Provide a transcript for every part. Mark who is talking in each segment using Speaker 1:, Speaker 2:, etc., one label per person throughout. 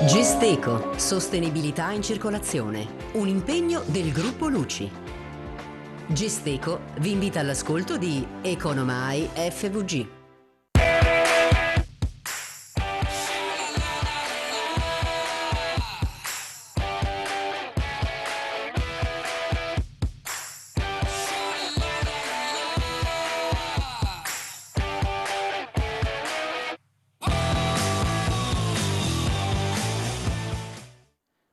Speaker 1: Gesteco, sostenibilità in circolazione, un impegno del gruppo Luci. Gesteco vi invita all'ascolto di Economai FVG.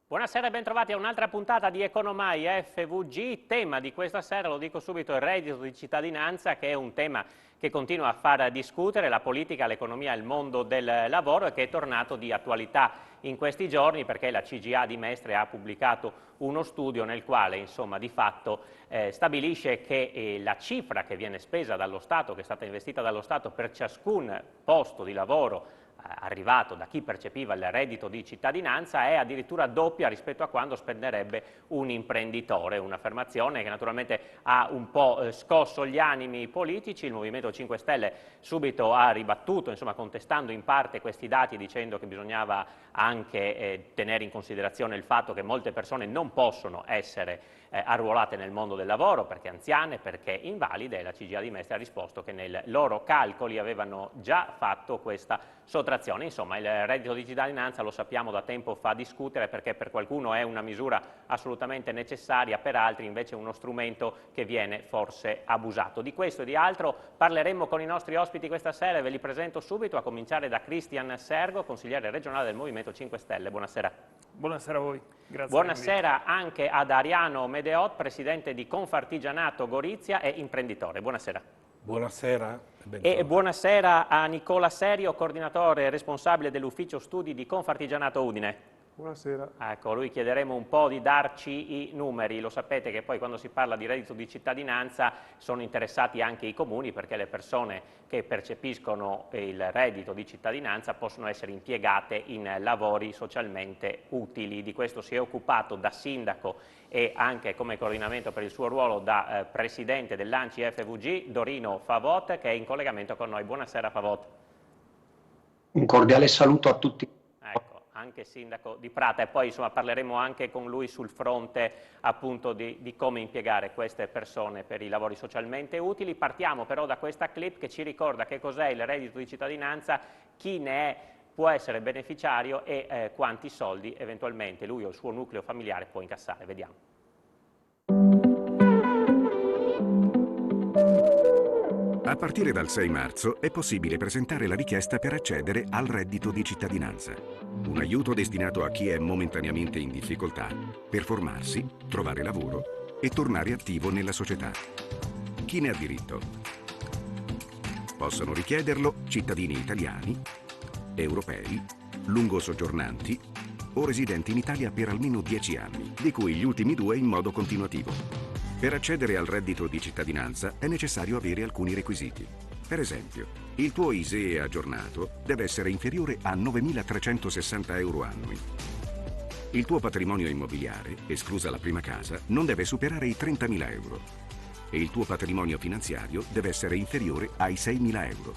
Speaker 2: Buonasera e bentrovati a un'altra puntata di Economai FVG. Tema di questa sera, lo dico subito, il reddito di cittadinanza, che è un tema che continua a far discutere la politica, l'economia e il mondo del lavoro e che è tornato di attualità in questi giorni perché la CGIA di Mestre ha pubblicato uno studio nel quale, insomma, di fatto stabilisce che la cifra che viene spesa dallo Stato, che è stata investita dallo Stato per ciascun posto di lavoro arrivato da chi percepiva il reddito di cittadinanza è addirittura doppia rispetto a quando spenderebbe un imprenditore, un'affermazione che naturalmente ha un po' scosso gli animi politici. Il Movimento 5 Stelle subito ha ribattuto, insomma, contestando in parte questi dati, dicendo che bisognava anche tenere in considerazione il fatto che molte persone non possono essere arruolate nel mondo del lavoro perché anziane, perché invalide, e la CGIA di Mestre ha risposto che nei loro calcoli avevano già fatto questa sottrazione. Insomma, il reddito di cittadinanza, lo sappiamo, da tempo fa discutere perché per qualcuno è una misura assolutamente necessaria, per altri invece è uno strumento che viene forse abusato. Di questo e di altro parleremo con i nostri ospiti questa sera e ve li presento subito, a cominciare da Cristian Sergo, consigliere regionale del Movimento 5 Stelle. Buonasera.
Speaker 3: Buonasera a voi, grazie.
Speaker 2: Buonasera anche ad Ariano Medeot, presidente di Confartigianato Gorizia e imprenditore. Buonasera.
Speaker 4: Buonasera.
Speaker 2: E buonasera a Nicola Serio, coordinatore e responsabile dell'ufficio studi di Confartigianato Udine.
Speaker 3: Buonasera.
Speaker 2: Ecco, a lui chiederemo un po' di darci i numeri. Lo sapete che poi quando si parla di reddito di cittadinanza sono interessati anche i comuni, perché le persone che percepiscono il reddito di cittadinanza possono essere impiegate in lavori socialmente utili. Di questo si è occupato da sindaco e anche come coordinamento per il suo ruolo da presidente dell'ANCI FVG Dorino Favot, che è in collegamento con noi. Buonasera Favot.
Speaker 5: Un cordiale saluto a tutti.
Speaker 2: Ecco, anche sindaco di Prata, e poi insomma parleremo anche con lui sul fronte appunto di come impiegare queste persone per i lavori socialmente utili. Partiamo però da questa clip che ci ricorda che cos'è il reddito di cittadinanza, chi ne può essere beneficiario e quanti soldi eventualmente lui o il suo nucleo familiare può incassare. Vediamo.
Speaker 6: A partire dal 6 marzo è possibile presentare la richiesta per accedere al reddito di cittadinanza, un aiuto destinato a chi è momentaneamente in difficoltà per formarsi, trovare lavoro e tornare attivo nella società. Chi ne ha diritto? Possono richiederlo cittadini italiani, europei, lungo soggiornanti o residenti in Italia per almeno 10 anni, di cui gli ultimi 2 in modo continuativo. Per accedere al reddito di cittadinanza è necessario avere alcuni requisiti. Per esempio, il tuo ISEE aggiornato deve essere inferiore a 9.360 euro annui. Il tuo patrimonio immobiliare, esclusa la prima casa, non deve superare i 30.000 euro. E il tuo patrimonio finanziario deve essere inferiore ai 6.000 euro.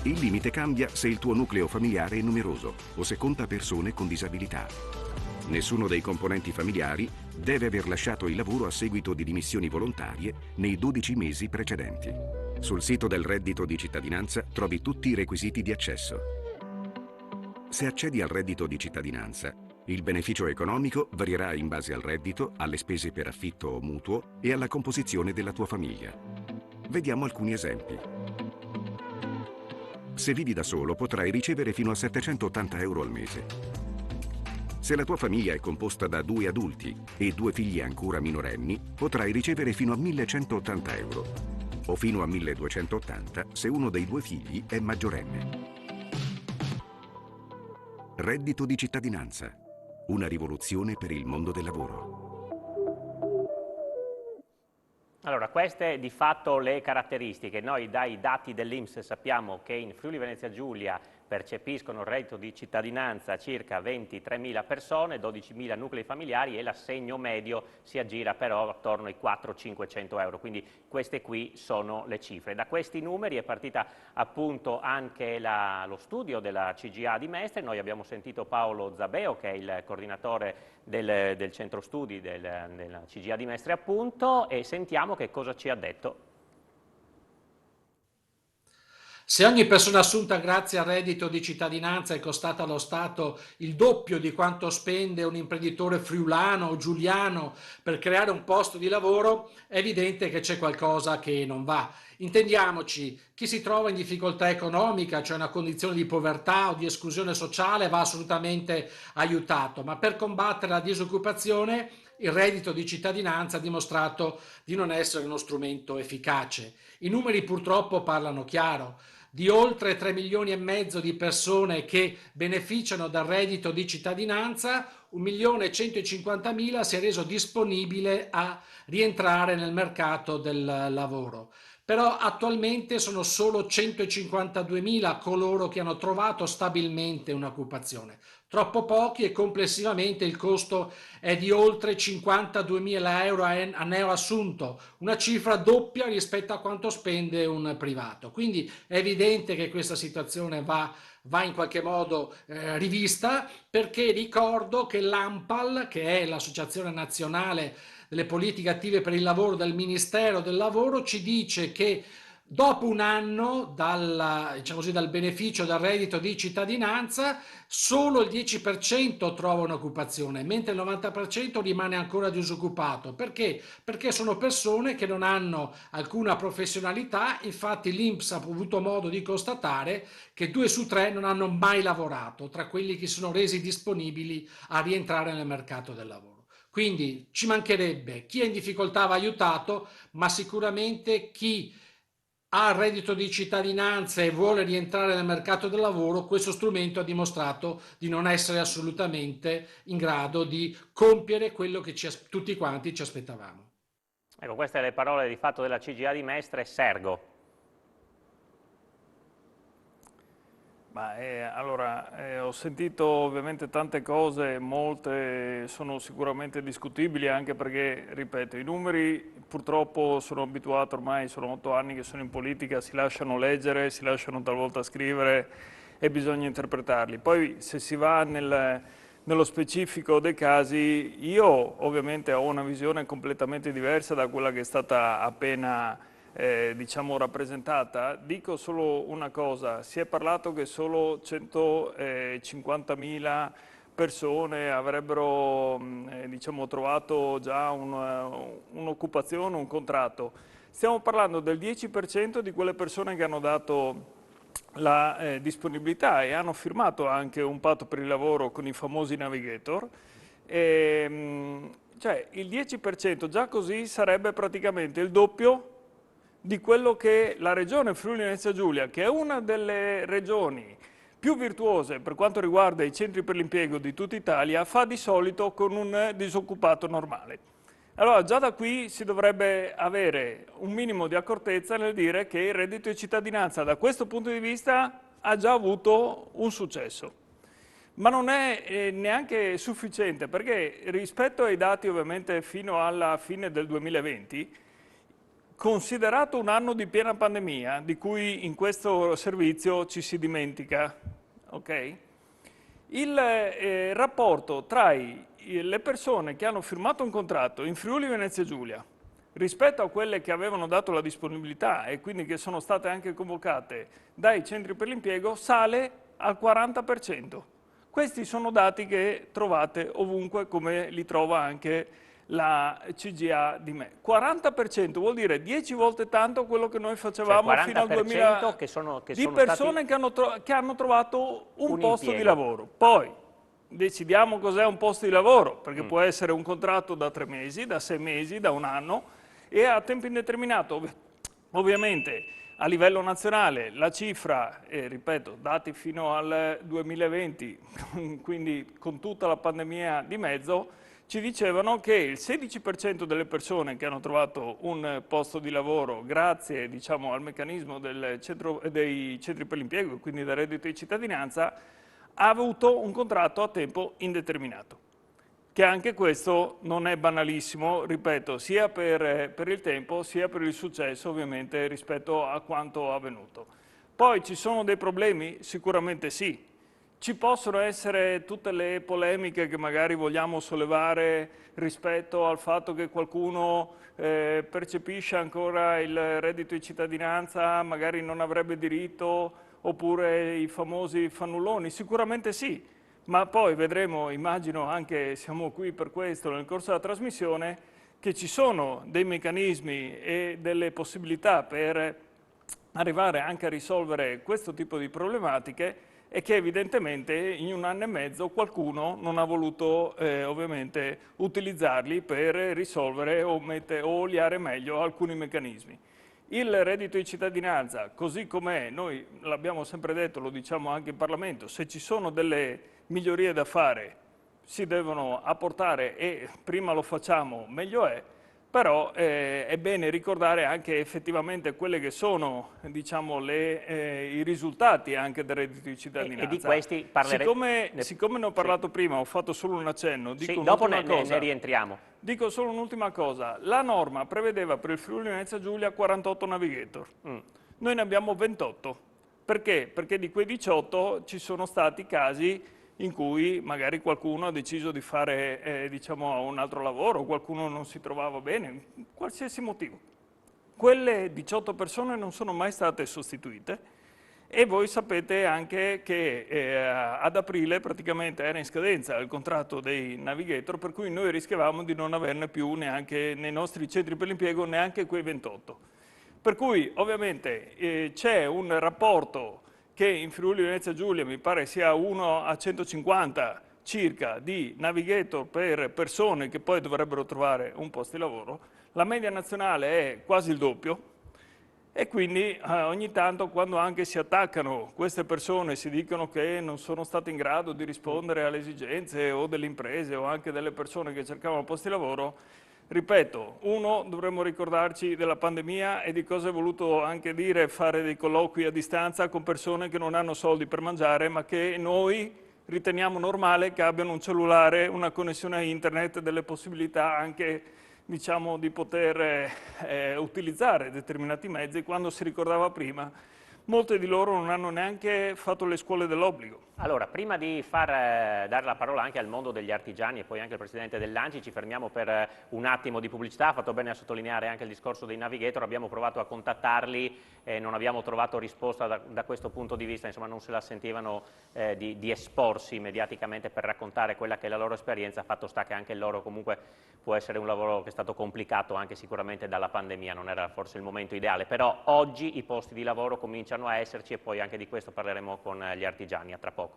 Speaker 6: Il limite cambia se il tuo nucleo familiare è numeroso o se conta persone con disabilità. Nessuno dei componenti familiari deve aver lasciato il lavoro a seguito di dimissioni volontarie nei 12 mesi precedenti. Sul sito del reddito di cittadinanza trovi tutti i requisiti di accesso. Se accedi al reddito di cittadinanza, il beneficio economico varierà in base al reddito, alle spese per affitto o mutuo e alla composizione della tua famiglia. Vediamo alcuni esempi. Se vivi da solo potrai ricevere fino a 780 euro al mese. Se la tua famiglia è composta da 2 adulti e 2 figli ancora minorenni, potrai ricevere fino a 1.180 euro o fino a 1.280 se uno dei 2 figli è maggiorenne. Reddito di cittadinanza. Una rivoluzione per il mondo del lavoro.
Speaker 2: Allora, queste di fatto le caratteristiche. Noi dai dati dell'INPS sappiamo che in Friuli Venezia Giulia percepiscono il reddito di cittadinanza circa 23.000 persone, 12.000 nuclei familiari e l'assegno medio si aggira però attorno ai 400-500 euro, quindi queste qui sono le cifre. Da questi numeri è partita appunto anche lo studio della CGA di Mestre. Noi abbiamo sentito Paolo Zabeo, che è il coordinatore del centro studi della CGA di Mestre appunto, e sentiamo che cosa ci ha detto.
Speaker 4: Se ogni persona assunta grazie al reddito di cittadinanza è costata allo Stato il doppio di quanto spende un imprenditore friulano o giuliano per creare un posto di lavoro, è evidente che c'è qualcosa che non va. Intendiamoci, chi si trova in difficoltà economica, cioè una condizione di povertà o di esclusione sociale, va assolutamente aiutato, ma per combattere la disoccupazione il reddito di cittadinanza ha dimostrato di non essere uno strumento efficace. I numeri purtroppo parlano chiaro. Di oltre 3 milioni e mezzo di persone che beneficiano dal reddito di cittadinanza, 1.150.000 si è reso disponibile a rientrare nel mercato del lavoro. Però attualmente sono solo 152.000 coloro che hanno trovato stabilmente un'occupazione. Troppo pochi e complessivamente il costo è di oltre 52.000 euro a neoassunto, una cifra doppia rispetto a quanto spende un privato. Quindi è evidente che questa situazione va in qualche modo rivista, perché ricordo che l'ANPAL, che è l'Associazione Nazionale delle Politiche Attive per il Lavoro del Ministero del Lavoro, ci dice che dopo un anno dal beneficio del reddito di cittadinanza, solo il 10% trova un'occupazione, mentre il 90% rimane ancora disoccupato. Perché? Perché sono persone che non hanno alcuna professionalità. Infatti l'INPS ha avuto modo di constatare che 2 su 3 non hanno mai lavorato, tra quelli che sono resi disponibili a rientrare nel mercato del lavoro. Quindi ci mancherebbe, chi è in difficoltà va aiutato, ma sicuramente chi ha il reddito di cittadinanza e vuole rientrare nel mercato del lavoro, questo strumento ha dimostrato di non essere assolutamente in grado di compiere quello che tutti quanti ci aspettavamo.
Speaker 2: Ecco, queste le parole di fatto della CGA di Mestre. Sergo.
Speaker 3: Ho sentito ovviamente tante cose, molte sono sicuramente discutibili, anche perché, ripeto, i numeri purtroppo sono abituato ormai, sono 8 anni che sono in politica, si lasciano leggere, si lasciano talvolta scrivere e bisogna interpretarli. Poi se si va nello specifico dei casi, io ovviamente ho una visione completamente diversa da quella che è stata appena diciamo rappresentata. Dico solo una cosa: si è parlato che solo 150.000 persone avrebbero diciamo trovato già un'occupazione, un contratto. Stiamo parlando del 10% di quelle persone che hanno dato la disponibilità e hanno firmato anche un patto per il lavoro con i famosi navigator. Cioè il 10% già così sarebbe praticamente il doppio di quello che la regione Friuli Venezia Giulia, che è una delle regioni più virtuose per quanto riguarda i centri per l'impiego di tutta Italia, fa di solito con un disoccupato normale. Allora già da qui si dovrebbe avere un minimo di accortezza nel dire che il reddito di cittadinanza da questo punto di vista ha già avuto un successo. Ma non è neanche sufficiente, perché rispetto ai dati ovviamente fino alla fine del 2020, considerato un anno di piena pandemia, di cui in questo servizio ci si dimentica, ok? Il rapporto tra le persone che hanno firmato un contratto in Friuli Venezia Giulia rispetto a quelle che avevano dato la disponibilità e quindi che sono state anche convocate dai centri per l'impiego sale al 40%. Questi sono dati che trovate ovunque, come li trova anche la CGA di me. 40% vuol dire 10 volte tanto quello che noi facevamo fino al 2000 di persone che hanno trovato un posto di lavoro. Poi decidiamo cos'è un posto di lavoro, perché può essere un contratto da 3 mesi, da 6 mesi, da un anno e a tempo indeterminato. Ovviamente a livello nazionale la cifra, ripeto, dati fino al 2020, quindi con tutta la pandemia di mezzo, ci dicevano che il 16% delle persone che hanno trovato un posto di lavoro grazie, diciamo, al meccanismo dei centri per l'impiego, quindi del reddito di cittadinanza, ha avuto un contratto a tempo indeterminato. Che anche questo non è banalissimo, ripeto, sia per il tempo sia per il successo ovviamente rispetto a quanto avvenuto. Poi ci sono dei problemi? Sicuramente sì. Ci possono essere tutte le polemiche che magari vogliamo sollevare rispetto al fatto che qualcuno percepisce ancora il reddito di cittadinanza, magari non avrebbe diritto, oppure i famosi fannulloni? Sicuramente sì, ma poi vedremo, immagino anche, siamo qui per questo nel corso della trasmissione, che ci sono dei meccanismi e delle possibilità per arrivare anche a risolvere questo tipo di problematiche e che evidentemente in 1 anno e mezzo qualcuno non ha voluto ovviamente utilizzarli per risolvere o oliare meglio alcuni meccanismi. Il reddito di cittadinanza, così com'è, noi l'abbiamo sempre detto, lo diciamo anche in Parlamento, se ci sono delle migliorie da fare si devono apportare e prima lo facciamo meglio è. Però è bene ricordare anche effettivamente quelle che sono, diciamo, i risultati anche del reddito di cittadinanza.
Speaker 2: E di questi parleremo.
Speaker 3: Siccome ne ho parlato prima, ho fatto solo un accenno, dico
Speaker 2: sì, dopo ne
Speaker 3: cosa.
Speaker 2: rientriamo.
Speaker 3: Dico solo un'ultima cosa. La norma prevedeva per il Friuli Venezia Giulia 48 navigator. Noi ne abbiamo 28. Perché? Perché di quei 18 ci sono stati casi in cui magari qualcuno ha deciso di fare diciamo, un altro lavoro, qualcuno non si trovava bene, qualsiasi motivo. Quelle 18 persone non sono mai state sostituite e voi sapete anche che ad aprile praticamente era in scadenza il contratto dei navigator, per cui noi rischiavamo di non averne più neanche nei nostri centri per l'impiego neanche quei 28. Per cui ovviamente c'è un rapporto che in Friuli Venezia Giulia mi pare sia 1 a 150 circa di navigator per persone che poi dovrebbero trovare un posto di lavoro. La media nazionale è quasi il doppio e quindi ogni tanto quando anche si attaccano queste persone, si dicono che non sono state in grado di rispondere alle esigenze o delle imprese o anche delle persone che cercavano posti di lavoro, ripeto, dovremmo ricordarci della pandemia e di cosa è voluto anche dire fare dei colloqui a distanza con persone che non hanno soldi per mangiare, ma che noi riteniamo normale che abbiano un cellulare, una connessione a internet, delle possibilità anche, diciamo, di poter utilizzare determinati mezzi, quando si ricordava prima. Molte di loro non hanno neanche fatto le scuole dell'obbligo.
Speaker 2: Allora, prima di dare la parola anche al mondo degli artigiani e poi anche al presidente dell'ANCI, ci fermiamo per un attimo di pubblicità. Ha fatto bene a sottolineare anche il discorso dei navigator. Abbiamo provato a contattarli e non abbiamo trovato risposta da questo punto di vista, insomma non se la sentivano di esporsi mediaticamente per raccontare quella che è la loro esperienza. Fatto sta che anche loro comunque può essere un lavoro che è stato complicato anche sicuramente dalla pandemia, non era forse il momento ideale, però oggi i posti di lavoro cominciano a esserci e poi anche di questo parleremo con gli artigiani a tra poco.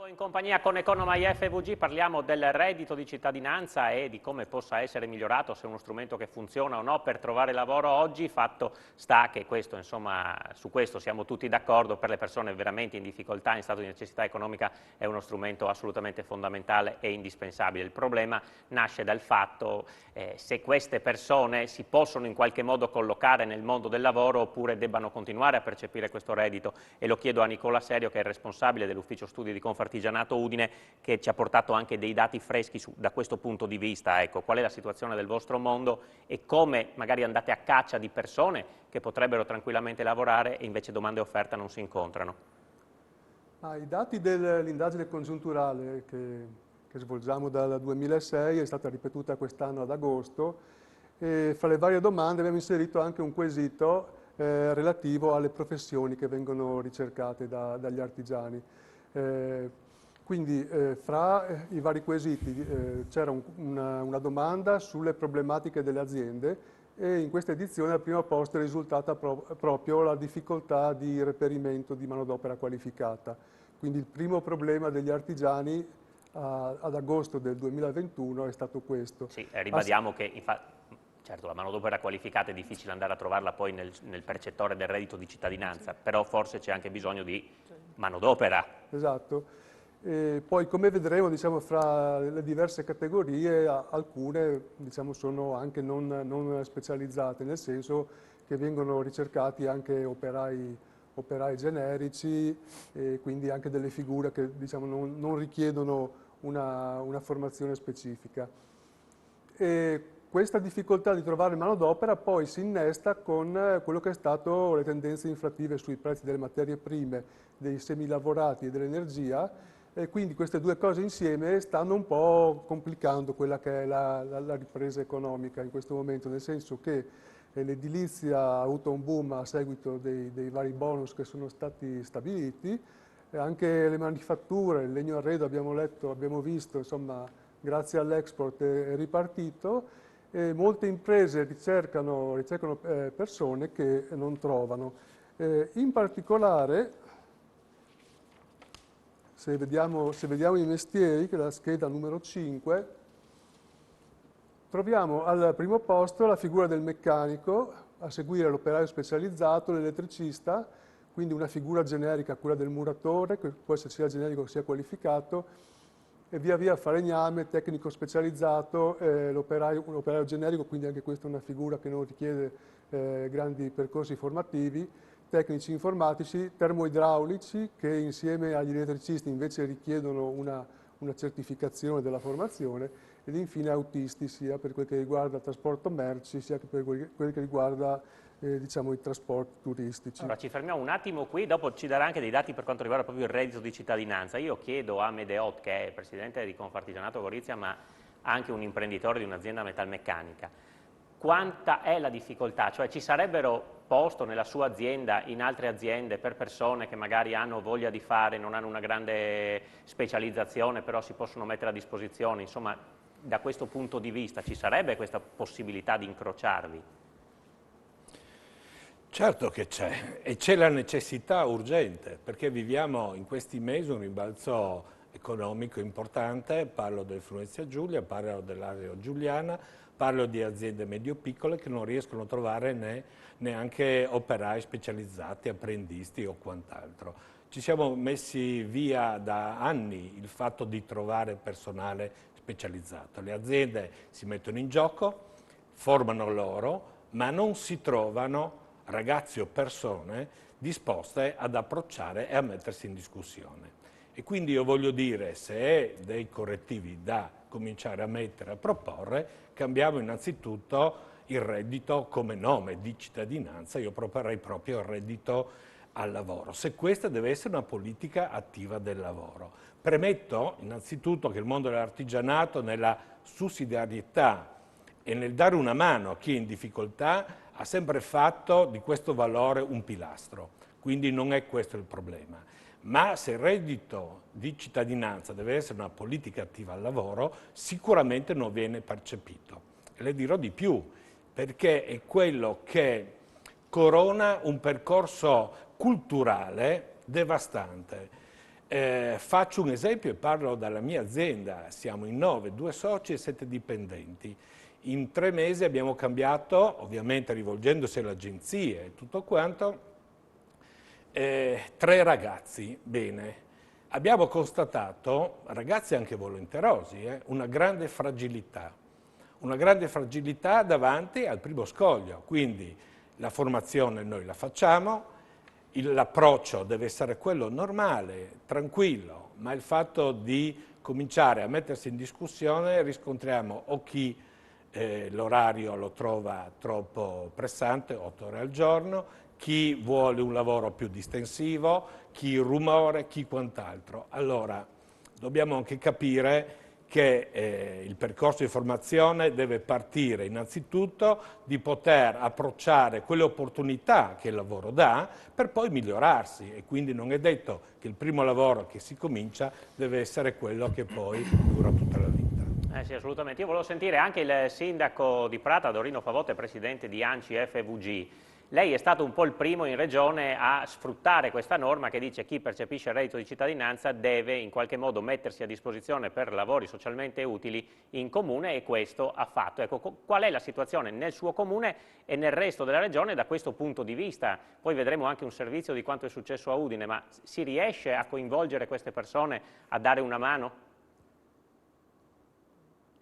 Speaker 2: In compagnia con Economai FVG parliamo del reddito di cittadinanza e di come possa essere migliorato, se è uno strumento che funziona o no per trovare lavoro oggi. Fatto sta che questo, insomma, su questo siamo tutti d'accordo, per le persone veramente in difficoltà, in stato di necessità economica, è uno strumento assolutamente fondamentale e indispensabile. Il problema nasce dal fatto se queste persone si possono in qualche modo collocare nel mondo del lavoro oppure debbano continuare a percepire questo reddito, e lo chiedo a Nicola Serio, che è il responsabile dell'ufficio studi di Confartigianato Udine, che ci ha portato anche dei dati freschi da questo punto di vista. Ecco, qual è la situazione del vostro mondo e come magari andate a caccia di persone che potrebbero tranquillamente lavorare e invece domanda e offerta non si incontrano?
Speaker 7: I dati dell'indagine congiunturale che svolgiamo dal 2006 è stata ripetuta quest'anno ad agosto, e fra le varie domande abbiamo inserito anche un quesito relativo alle professioni che vengono ricercate dagli artigiani. Quindi fra i vari quesiti c'era una domanda sulle problematiche delle aziende, e in questa edizione al primo posto è risultata proprio la difficoltà di reperimento di manodopera qualificata. Quindi il primo problema degli artigiani ad agosto del 2021 è stato questo.
Speaker 2: Sì, ribadiamo che Certo, la manodopera qualificata è difficile andare a trovarla poi nel percettore del reddito di cittadinanza, però forse c'è anche bisogno di manodopera.
Speaker 7: Esatto. E poi come vedremo, diciamo, fra le diverse categorie, alcune, diciamo, sono anche non specializzate, nel senso che vengono ricercati anche operai generici e quindi anche delle figure che, diciamo, non richiedono una formazione specifica. E questa difficoltà di trovare manodopera poi si innesta con quello che è stato le tendenze inflattive sui prezzi delle materie prime, dei semilavorati e dell'energia, e quindi queste due cose insieme stanno un po' complicando quella che è la ripresa economica in questo momento, nel senso che l'edilizia ha avuto un boom a seguito dei vari bonus che sono stati stabiliti, e anche le manifatture, il legno arredo abbiamo visto, insomma, grazie all'export è ripartito, e molte imprese ricercano persone che non trovano. In particolare, se vediamo i mestieri, che è la scheda numero 5, troviamo al primo posto la figura del meccanico, a seguire l'operaio specializzato, l'elettricista, quindi una figura generica, quella del muratore, che può essere sia generico sia qualificato, e via via falegname, tecnico specializzato, l'operaio generico, quindi anche questa è una figura che non richiede grandi percorsi formativi, tecnici informatici, termoidraulici, che insieme agli elettricisti invece richiedono una certificazione della formazione, ed infine autisti, sia per quel che riguarda il trasporto merci, sia per quel che riguarda diciamo, i trasporti turistici.
Speaker 2: Allora ci fermiamo un attimo qui, dopo ci darà anche dei dati per quanto riguarda proprio il reddito di cittadinanza. Io chiedo a Medeot, che è presidente di Confartigianato Gorizia, ma anche un imprenditore di un'azienda metalmeccanica, quanta è la difficoltà? Cioè ci sarebbero posto nella sua azienda, in altre aziende, per persone che magari hanno voglia di fare, non hanno una grande specializzazione, però si possono mettere a disposizione, insomma, da questo punto di vista ci sarebbe questa possibilità di incrociarvi?
Speaker 8: Certo che c'è, e c'è la necessità urgente, perché viviamo in questi mesi un rimbalzo economico importante, parlo del Friuli-Venezia Giulia, parlo dell'area giuliana, parlo di aziende medio-piccole che non riescono a trovare neanche operai specializzati, apprendisti o quant'altro. Ci siamo messi via da anni il fatto di trovare personale specializzato. Le aziende si mettono in gioco, formano loro, ma non si trovano ragazzi o persone disposte ad approcciare e a mettersi in discussione. E quindi io voglio dire, se è dei correttivi da cominciare a mettere, a proporre, cambiamo innanzitutto il reddito come nome di cittadinanza, io proporrei proprio il reddito al lavoro. Se questa deve essere una politica attiva del lavoro. Premetto innanzitutto che il mondo dell'artigianato nella sussidiarietà e nel dare una mano a chi è in difficoltà ha sempre fatto di questo valore un pilastro, quindi non è questo il problema. Ma se il reddito di cittadinanza deve essere una politica attiva al lavoro, sicuramente non viene percepito. E le dirò di più, perché è quello che corona un percorso culturale devastante. Faccio un esempio e parlo dalla mia azienda, siamo in 9, 2 soci e 7 dipendenti. In 3 mesi abbiamo cambiato, ovviamente rivolgendosi alle agenzie e tutto quanto, 3 ragazzi. Bene, abbiamo constatato, ragazzi anche volenterosi, una grande fragilità davanti al primo scoglio, quindi la formazione noi la facciamo, l'approccio deve essere quello normale, tranquillo, ma il fatto di cominciare a mettersi in discussione riscontriamo o chi l'orario lo trova troppo pressante, 8 ore al giorno, chi vuole un lavoro più distensivo, chi il rumore, chi quant'altro. Allora, dobbiamo anche capire che il percorso di formazione deve partire innanzitutto di poter approcciare quelle opportunità che il lavoro dà per poi migliorarsi, e quindi non è detto che il primo lavoro che si comincia deve essere quello che poi dura tutta la vita.
Speaker 2: Sì, assolutamente. Io volevo sentire anche il sindaco di Prata, Dorino Favotte, presidente di ANCI FVG. lei è stato un po' il primo in Regione a sfruttare questa norma che dice che chi percepisce il reddito di cittadinanza deve in qualche modo mettersi a disposizione per lavori socialmente utili in comune, e questo ha fatto. Ecco, qual è la situazione nel suo comune e nel resto della Regione da questo punto di vista? Poi vedremo anche un servizio di quanto è successo a Udine, ma si riesce a coinvolgere queste persone, a dare una mano?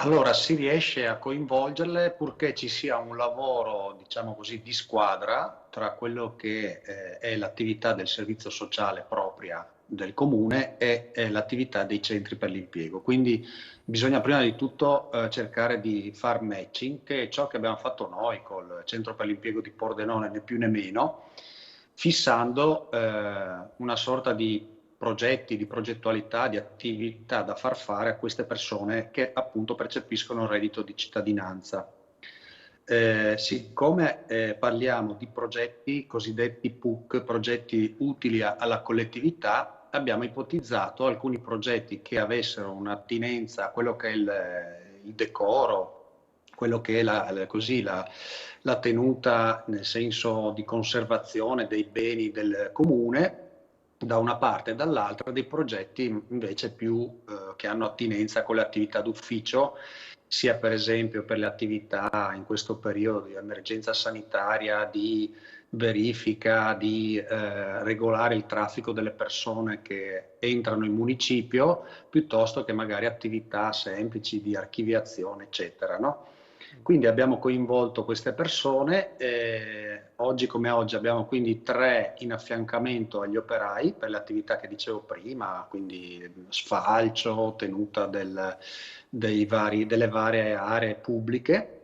Speaker 5: Allora, si riesce a coinvolgerle purché ci sia un lavoro, diciamo così, di squadra tra quello che è l'attività del servizio sociale propria del comune e l'attività dei centri per l'impiego. Quindi bisogna prima di tutto cercare di far matching, che è ciò che abbiamo fatto noi col centro per l'impiego di Pordenone, né più né meno, fissando una sorta di progetti, di progettualità, di attività da far fare a queste persone che appunto percepiscono il reddito di cittadinanza. Siccome parliamo di progetti cosiddetti PUC, progetti utili alla collettività, abbiamo ipotizzato alcuni progetti che avessero un'attinenza a quello che è il decoro, quello che è la tenuta nel senso di conservazione dei beni del comune, da una parte e dall'altra dei progetti invece più che hanno attinenza con le attività d'ufficio, sia per esempio per le attività in questo periodo di emergenza sanitaria, di verifica, di regolare il traffico delle persone che entrano in municipio, piuttosto che magari attività semplici di archiviazione, eccetera, no? Quindi abbiamo coinvolto queste persone, oggi come oggi abbiamo quindi 3 in affiancamento agli operai per le attività che dicevo prima, quindi sfalcio, tenuta delle varie aree pubbliche,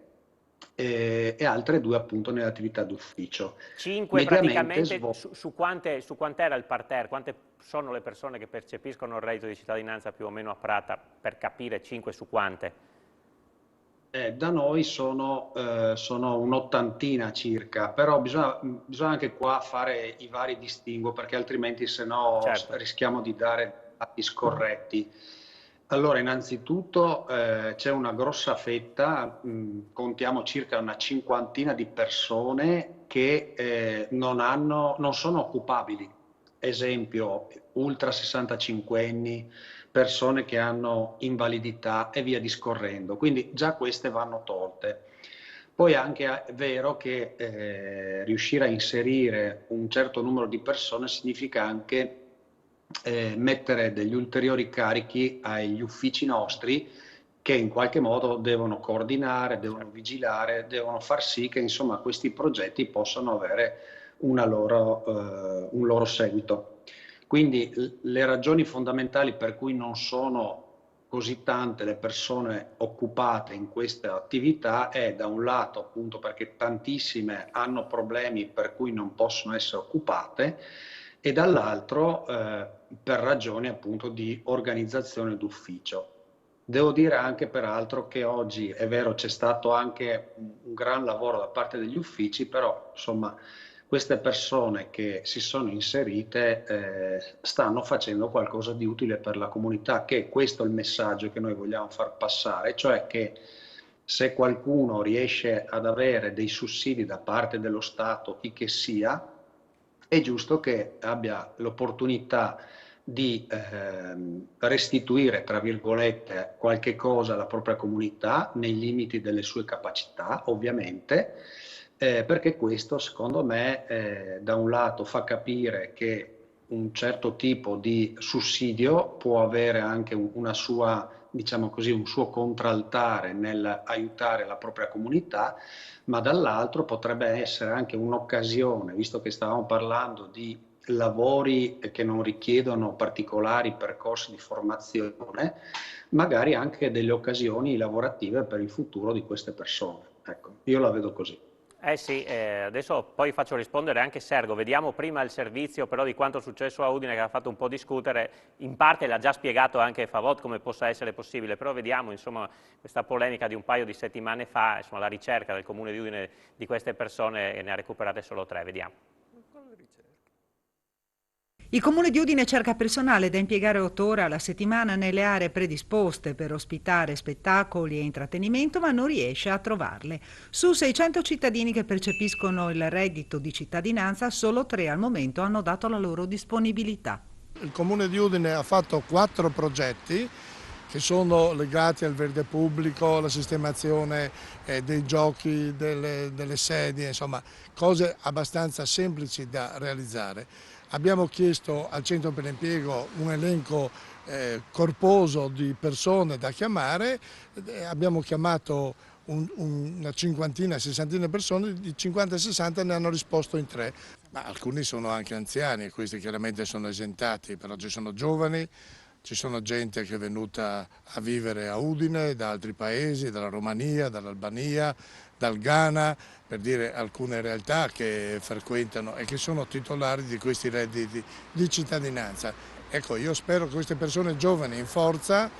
Speaker 5: e altre 2 appunto nelle attività d'ufficio.
Speaker 2: 5 praticamente, su quant'era il parterre? Quante sono le persone che percepiscono il reddito di cittadinanza più o meno a Prata, per capire 5 su quante?
Speaker 5: Da noi sono un'ottantina circa, però bisogna anche qua fare i vari distinguo, perché altrimenti se no
Speaker 2: Certo.
Speaker 5: rischiamo di dare dati scorretti. Allora, innanzitutto c'è una grossa fetta, contiamo circa una cinquantina di persone che non sono occupabili. Esempio, ultra 65enni, persone che hanno invalidità e via discorrendo. Quindi già queste vanno tolte. Poi anche è vero che riuscire a inserire un certo numero di persone significa anche mettere degli ulteriori carichi agli uffici nostri, che in qualche modo devono coordinare, devono vigilare, devono far sì che insomma questi progetti possano avere un loro seguito. Quindi le ragioni fondamentali per cui non sono così tante le persone occupate in questa attività è da un lato appunto perché tantissime hanno problemi per cui non possono essere occupate, e dall'altro per ragioni appunto di organizzazione d'ufficio. Devo dire anche peraltro che oggi è vero c'è stato anche un gran lavoro da parte degli uffici, però insomma queste persone che si sono inserite stanno facendo qualcosa di utile per la comunità, che questo è il messaggio che noi vogliamo far passare, cioè che se qualcuno riesce ad avere dei sussidi da parte dello Stato, chi che sia, è giusto che abbia l'opportunità di restituire, tra virgolette, qualche cosa alla propria comunità, nei limiti delle sue capacità, ovviamente, perché questo, secondo me, da un lato fa capire che un certo tipo di sussidio può avere anche una sua, diciamo così, un suo contraltare nel aiutare la propria comunità, ma dall'altro potrebbe essere anche un'occasione, visto che stavamo parlando di lavori che non richiedono particolari percorsi di formazione, magari anche delle occasioni lavorative per il futuro di queste persone. Ecco, io la vedo così.
Speaker 2: Eh sì, adesso poi faccio rispondere anche Sergo. Vediamo prima il servizio però di quanto è successo a Udine, che ha fatto un po' discutere. In parte l'ha già spiegato anche Favot come possa essere possibile, però vediamo insomma questa polemica di un paio di settimane fa, insomma la ricerca del Comune di Udine di queste persone, e ne ha recuperate solo 3, vediamo.
Speaker 9: Il Comune di Udine cerca personale da impiegare 8 ore alla settimana nelle aree predisposte per ospitare spettacoli e intrattenimento, ma non riesce a trovarle. Su 600 cittadini che percepiscono il reddito di cittadinanza, solo 3 al momento hanno dato la loro disponibilità.
Speaker 10: Il Comune di Udine ha fatto 4 progetti che sono legati al verde pubblico, alla sistemazione dei giochi, delle sedie, insomma cose abbastanza semplici da realizzare. Abbiamo chiesto al Centro per l'Impiego un elenco corposo di persone da chiamare, abbiamo chiamato una cinquantina, sessantina persone, di 50 e 60 ne hanno risposto in 3. Ma alcuni sono anche anziani e questi chiaramente sono esentati, però ci sono giovani, ci sono gente che è venuta a vivere a Udine da altri paesi, dalla Romania, dall'Albania, dal Ghana, per dire alcune realtà che frequentano e che sono titolari di questi redditi di cittadinanza. Ecco, io spero che queste persone giovani in forza,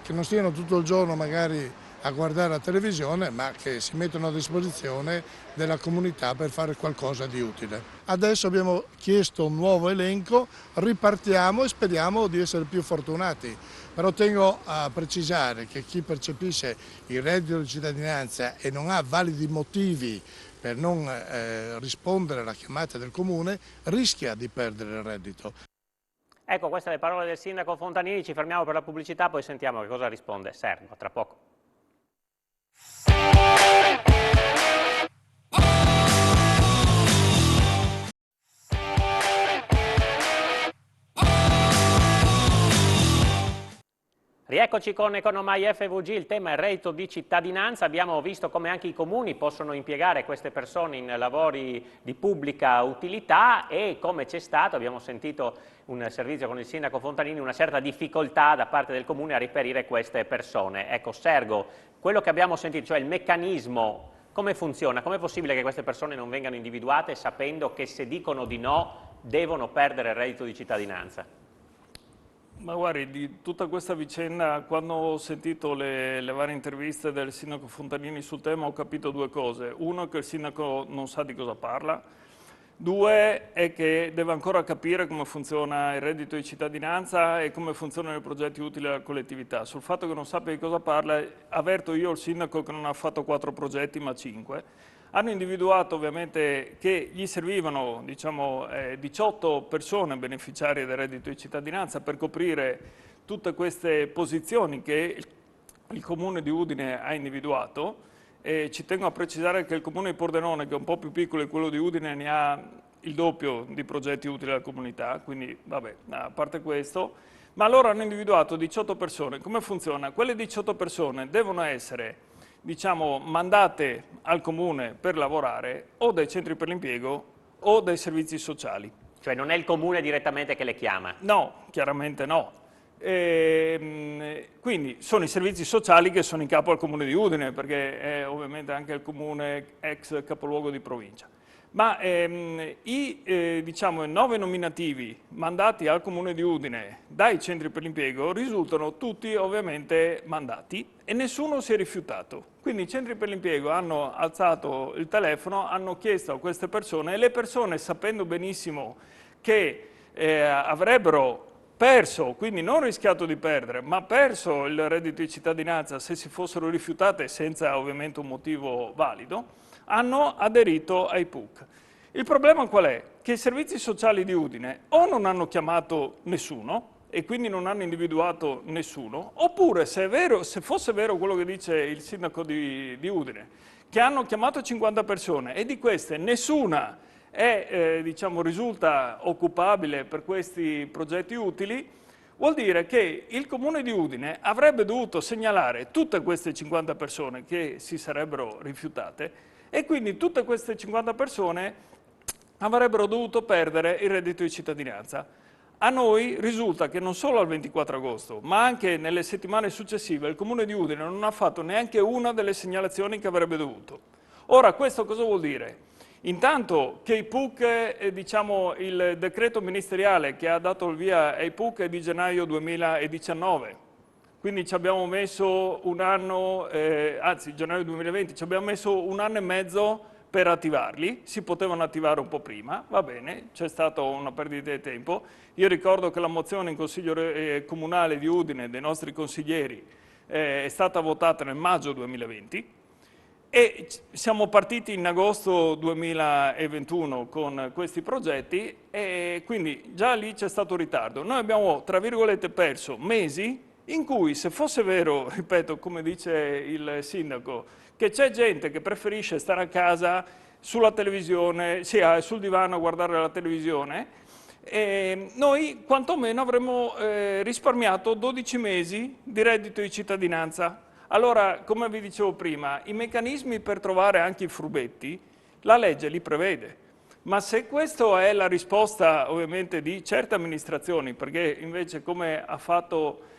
Speaker 10: che non stiano tutto il giorno magari a guardare la televisione, ma che si mettono a disposizione della comunità per fare qualcosa di utile. Adesso abbiamo chiesto un nuovo elenco, ripartiamo e speriamo di essere più fortunati. Però tengo a precisare che chi percepisce il reddito di cittadinanza e non ha validi motivi per non rispondere alla chiamata del Comune rischia di perdere il reddito.
Speaker 2: Ecco, queste le parole del sindaco Fontanini, ci fermiamo per la pubblicità, poi sentiamo che cosa risponde Sergo, tra poco. Rieccoci con Economai FVG, il tema è il reddito di cittadinanza. Abbiamo visto come anche i comuni possono impiegare queste persone in lavori di pubblica utilità e come c'è stato, abbiamo sentito un servizio con il sindaco Fontanini, una certa difficoltà da parte del comune a reperire queste persone. Ecco, Sergo, quello che abbiamo sentito, cioè il meccanismo, come funziona? Com'è possibile che queste persone non vengano individuate sapendo che se dicono di no devono perdere il reddito di cittadinanza?
Speaker 3: Ma guardi, di tutta questa vicenda, quando ho sentito le varie interviste del sindaco Fontanini sul tema, ho capito 2 cose. Uno è che il sindaco non sa di cosa parla. 2 è che deve ancora capire come funziona il reddito di cittadinanza e come funzionano i progetti utili alla collettività. Sul fatto che non sappia di cosa parla, avverto io il sindaco che non ha fatto 4 progetti ma 5. Hanno individuato ovviamente che gli servivano 18 persone beneficiarie del reddito di cittadinanza per coprire tutte queste posizioni che il Comune di Udine ha individuato. E ci tengo a precisare che il Comune di Pordenone, che è un po' più piccolo di quello di Udine, ne ha il doppio di progetti utili alla comunità, quindi vabbè, a parte questo. Ma loro hanno individuato 18 persone. Come funziona? Quelle 18 persone devono essere mandate al Comune per lavorare o dai centri per l'impiego o dai servizi sociali.
Speaker 2: Cioè non è il Comune direttamente che le chiama?
Speaker 3: No, chiaramente no. Quindi sono i servizi sociali che sono in capo al Comune di Udine, perché è ovviamente anche il Comune ex capoluogo di provincia. Ma i 9 nominativi mandati al Comune di Udine dai centri per l'impiego risultano tutti ovviamente mandati e nessuno si è rifiutato. Quindi i centri per l'impiego hanno alzato il telefono, hanno chiesto a queste persone e le persone, sapendo benissimo che avrebbero perso, quindi non rischiato di perdere, ma perso il reddito di cittadinanza se si fossero rifiutate senza ovviamente un motivo valido, hanno aderito ai PUC. Il problema qual è? Che i servizi sociali di Udine o non hanno chiamato nessuno e quindi non hanno individuato nessuno, oppure se fosse vero quello che dice il sindaco di Udine, che hanno chiamato 50 persone e di queste nessuna risulta occupabile per questi progetti utili, vuol dire che il Comune di Udine avrebbe dovuto segnalare tutte queste 50 persone che si sarebbero rifiutate e quindi tutte queste 50 persone avrebbero dovuto perdere il reddito di cittadinanza. A noi risulta che non solo al 24 agosto, ma anche nelle settimane successive il Comune di Udine non ha fatto neanche una delle segnalazioni che avrebbe dovuto. Ora, questo cosa vuol dire? Intanto che i PUC, il decreto ministeriale che ha dato il via ai PUC è di gennaio 2019, quindi ci abbiamo messo un anno, gennaio 2020, ci abbiamo messo 1 anno e mezzo per attivarli, si potevano attivare un po' prima, va bene, c'è stata una perdita di tempo. Io ricordo che la mozione in Consiglio Comunale di Udine dei nostri consiglieri è stata votata nel maggio 2020 e siamo partiti in agosto 2021 con questi progetti e quindi già lì c'è stato un ritardo. Noi abbiamo, tra virgolette, perso mesi in cui, se fosse vero, ripeto, come dice il sindaco, che c'è gente che preferisce stare a casa sulla televisione, sul divano a guardare la televisione, noi quantomeno avremmo risparmiato 12 mesi di reddito di cittadinanza. Allora, come vi dicevo prima, i meccanismi per trovare anche i frubetti, la legge li prevede. Ma se questa è la risposta ovviamente di certe amministrazioni, perché invece come ha fatto,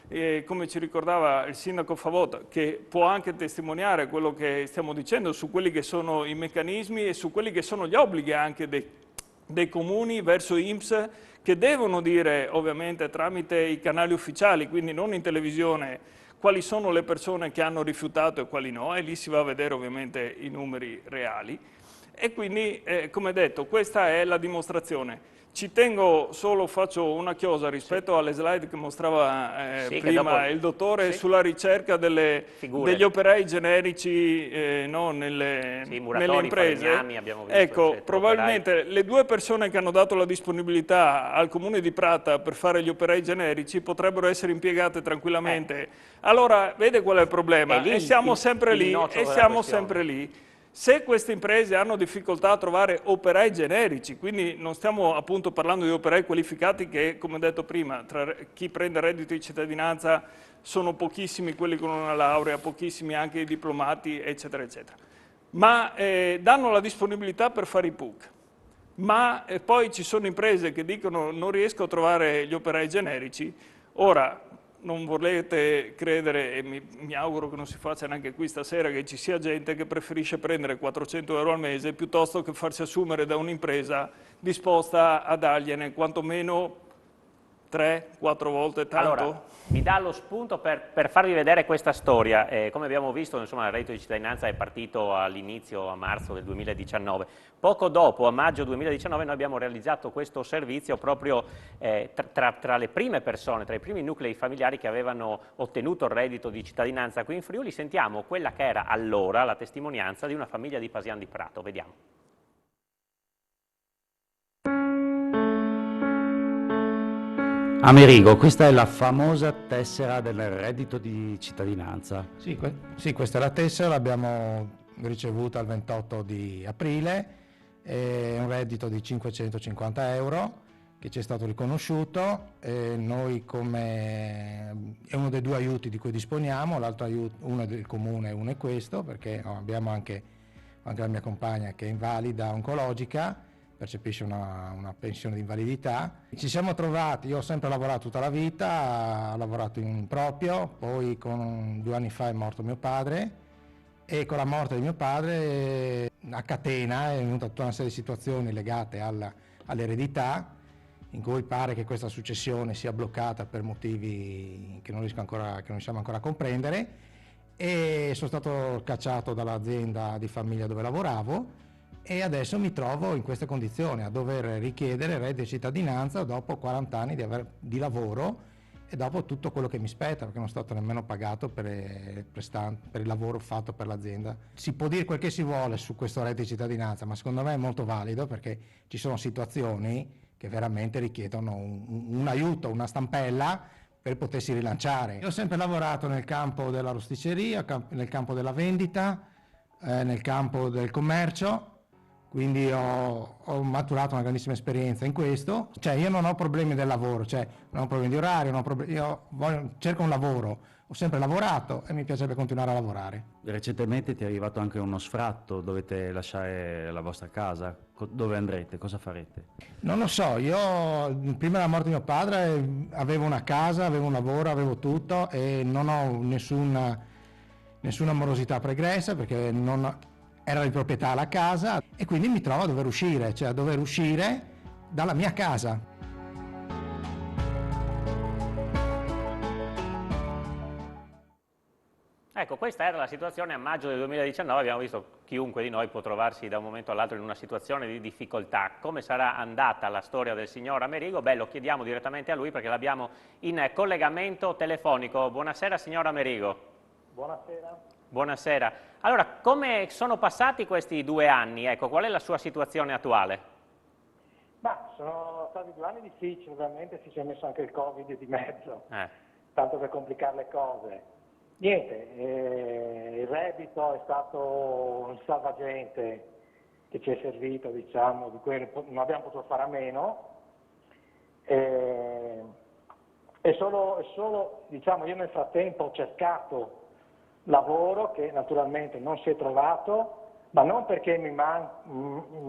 Speaker 3: come ci ricordava il sindaco Favota, che può anche testimoniare quello che stiamo dicendo su quelli che sono i meccanismi e su quelli che sono gli obblighi anche dei comuni verso INPS, che devono dire ovviamente tramite i canali ufficiali, quindi non in televisione, quali sono le persone che hanno rifiutato e quali no, e lì si va a vedere ovviamente i numeri reali. E quindi, come detto, questa è la dimostrazione. Ci tengo solo, faccio una chiosa rispetto alle slide che mostrava prima il dottore sulla ricerca degli operai generici no, nelle imprese.
Speaker 2: Abbiamo visto,
Speaker 3: ecco, probabilmente le due persone che hanno dato la disponibilità al Comune di Prata per fare gli operai generici potrebbero essere impiegate tranquillamente. Allora, vede qual è il problema? E siamo sempre lì, e siamo sempre lì. Se queste imprese hanno difficoltà a trovare operai generici, quindi non stiamo appunto parlando di operai qualificati che, come detto prima, tra chi prende reddito di cittadinanza sono pochissimi quelli con una laurea, pochissimi anche i diplomati, eccetera, eccetera. Ma danno la disponibilità per fare i PUC. Ma poi ci sono imprese che dicono non riesco a trovare gli operai generici. Ora, non volete credere, e mi auguro che non si faccia neanche qui stasera, che ci sia gente che preferisce prendere 400 euro al mese piuttosto che farsi assumere da un'impresa disposta a dargliene quantomeno 3-4 volte tanto.
Speaker 2: Allora, mi dà lo spunto per farvi vedere questa storia. Come abbiamo visto, insomma, il reddito di cittadinanza è partito all'inizio, a marzo del 2019. Poco dopo, a maggio 2019, noi abbiamo realizzato questo servizio proprio tra le prime persone, tra i primi nuclei familiari che avevano ottenuto il reddito di cittadinanza qui in Friuli. Sentiamo quella che era allora la testimonianza di una famiglia di Pasian di Prato. Vediamo.
Speaker 11: Amerigo, questa è la famosa tessera del reddito di cittadinanza.
Speaker 12: Sì, questa è la tessera, l'abbiamo ricevuta il 28 di aprile, è un reddito di 550 euro che ci è stato riconosciuto. Noi è uno dei due aiuti di cui disponiamo, l'altro aiuto, uno è del comune e uno è questo, perché abbiamo anche la mia compagna che è invalida oncologica, percepisce una pensione di invalidità. Ci siamo trovati, io ho sempre lavorato tutta la vita, ho lavorato in proprio, poi 2 anni fa è morto mio padre e con la morte di mio padre a catena è venuta tutta una serie di situazioni legate all'eredità, in cui pare che questa successione sia bloccata per motivi che non riusciamo ancora a comprendere, e sono stato cacciato dall'azienda di famiglia dove lavoravo e adesso mi trovo in queste condizioni a dover richiedere reddito di cittadinanza dopo 40 anni di lavoro e dopo tutto quello che mi spetta, perché non sono stato nemmeno pagato per il lavoro fatto per l'azienda. Si può dire quel che si vuole su questo reddito di cittadinanza, ma secondo me è molto valido perché ci sono situazioni che veramente richiedono un aiuto, una stampella per potersi rilanciare. Io ho sempre lavorato nel campo della rosticceria, nel campo della vendita, nel campo del commercio, quindi ho maturato una grandissima esperienza in questo. Cioè io non ho problemi del lavoro, cioè non ho problemi di orario, cerco un lavoro, ho sempre lavorato e mi piacerebbe continuare a lavorare.
Speaker 11: Recentemente ti è arrivato anche uno sfratto, dovete lasciare la vostra casa, dove andrete, cosa farete?
Speaker 12: Non lo so, io prima della morte di mio padre avevo una casa, avevo un lavoro, avevo tutto e non ho nessuna morosità pregressa perché era di proprietà la casa e quindi mi trovo a dover uscire dalla mia casa.
Speaker 2: Ecco, questa era la situazione a maggio del 2019, abbiamo visto chiunque di noi può trovarsi da un momento all'altro in una situazione di difficoltà. Come sarà andata la storia del signor Amerigo? Beh, lo chiediamo direttamente a lui perché l'abbiamo in collegamento telefonico. Buonasera signor Amerigo.
Speaker 13: Buonasera.
Speaker 2: Buonasera. Allora, come sono passati questi 2 anni? Ecco, qual è la sua situazione attuale?
Speaker 13: Ma sono stati 2 anni difficili, ovviamente si è messo anche il Covid di mezzo, tanto per complicare le cose. Niente, il reddito è stato un salvagente che ci è servito, diciamo, di cui non abbiamo potuto fare a meno. E solo, diciamo, io nel frattempo ho cercato lavoro che naturalmente non si è trovato, ma non perché mi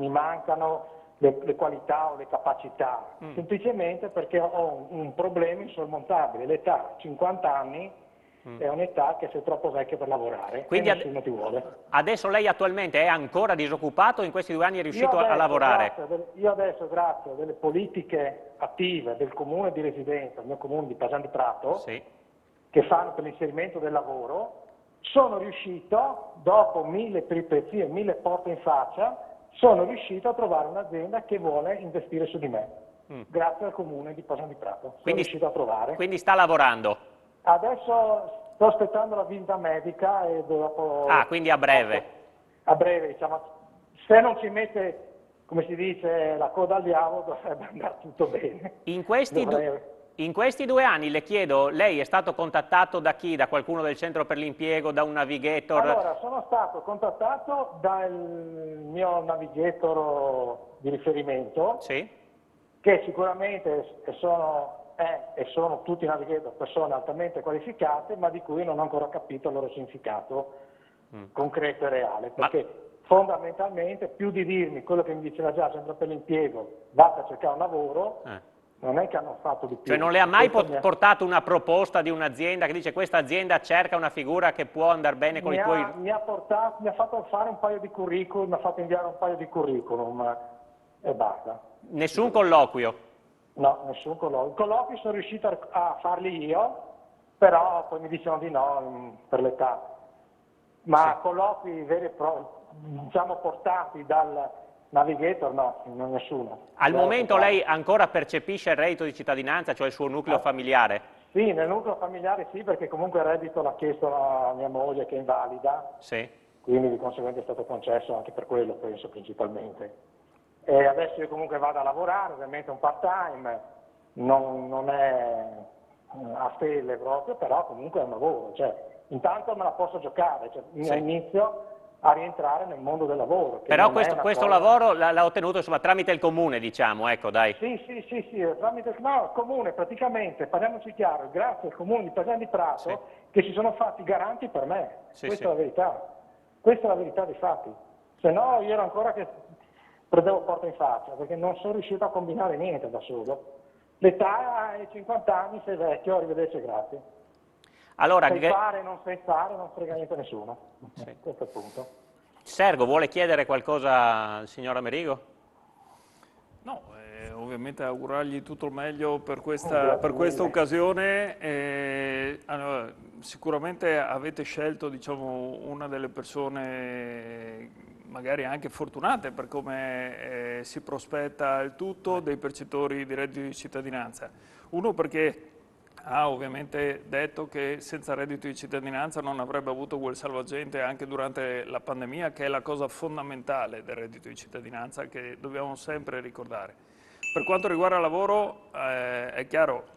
Speaker 13: mancano le qualità o le capacità, semplicemente perché ho un problema insormontabile. L'età, 50 anni, è un'età che sei troppo vecchio per lavorare.
Speaker 2: Quindi
Speaker 13: e nessuno ti vuole.
Speaker 2: Adesso lei attualmente è ancora disoccupato o in questi 2 anni è riuscito a lavorare?
Speaker 13: Io adesso, grazie a delle politiche attive del comune di residenza, il mio comune di Pasan di Prato, che fanno per l'inserimento del lavoro, sono riuscito, dopo 1000 peripezie, 1000 porte in faccia, sono riuscito a trovare un'azienda che vuole investire su di me. Grazie al comune di Pasan di Prato. Sono riuscito a trovare.
Speaker 2: Quindi sta lavorando?
Speaker 13: Adesso sto aspettando la visita medica e dopo...
Speaker 2: Ah, quindi a breve?
Speaker 13: A breve, diciamo. Se non ci mette, come si dice, la coda al diavolo, dovrebbe andare tutto bene.
Speaker 2: In questi 2 anni, le chiedo, lei è stato contattato da chi? Da qualcuno del centro per l'impiego, da un navigator?
Speaker 13: Allora, sono stato contattato dal mio navigator di riferimento, che sicuramente sono tutti navigator persone altamente qualificate, ma di cui non ho ancora capito il loro significato concreto e reale, perché fondamentalmente più di dirmi quello che mi diceva già il centro per l'impiego, vada a cercare un lavoro, non è che hanno fatto di più.
Speaker 2: Cioè non le ha mai portato una proposta di un'azienda che dice questa azienda cerca una figura che può andare bene con i tuoi...
Speaker 13: Mi ha fatto fare un paio di curriculum, mi ha fatto inviare un paio di curriculum e basta.
Speaker 2: Nessun colloquio?
Speaker 13: No, nessun colloquio. I colloqui sono riuscito a farli io, però poi mi dicevano di no per l'età. Ma colloqui veri e propri, diciamo portati dal navigator, no, non nessuno.
Speaker 2: Al momento lei ancora percepisce il reddito di cittadinanza, cioè il suo nucleo familiare?
Speaker 13: Sì, nel nucleo familiare sì, perché comunque il reddito l'ha chiesto la mia moglie che è invalida, quindi di conseguenza è stato concesso anche per quello, penso principalmente. E adesso io comunque vado a lavorare, ovviamente un part-time, non è a stelle proprio, però comunque è un lavoro, cioè intanto me la posso giocare, cioè, inizio a rientrare nel mondo del lavoro.
Speaker 2: Però questo lavoro l'ha ottenuto insomma tramite il comune, diciamo, ecco dai.
Speaker 13: Sì, tramite il comune praticamente, parliamoci chiaro, grazie al comune di Pasan di Prato che si sono fatti garanti per me, questa è la verità, questa è la verità dei fatti, se no io ero ancora che prendevo porta in faccia, perché non sono riuscito a combinare niente da solo. L'età ai 50 anni, sei vecchio, arrivederci, grazie.
Speaker 2: Allora,
Speaker 13: sai fare, non frega niente a nessuno. Questo è il punto.
Speaker 2: Sergo, vuole chiedere qualcosa al signor Amerigo?
Speaker 3: No, ovviamente augurargli tutto il meglio per questa occasione. Allora, sicuramente avete scelto, diciamo, una delle persone magari anche fortunate per come si prospetta il tutto, dei percettori di reddito di cittadinanza. Uno perché ha ovviamente detto che senza reddito di cittadinanza non avrebbe avuto quel salvagente anche durante la pandemia, che è la cosa fondamentale del reddito di cittadinanza che dobbiamo sempre ricordare. Per quanto riguarda il lavoro, è chiaro,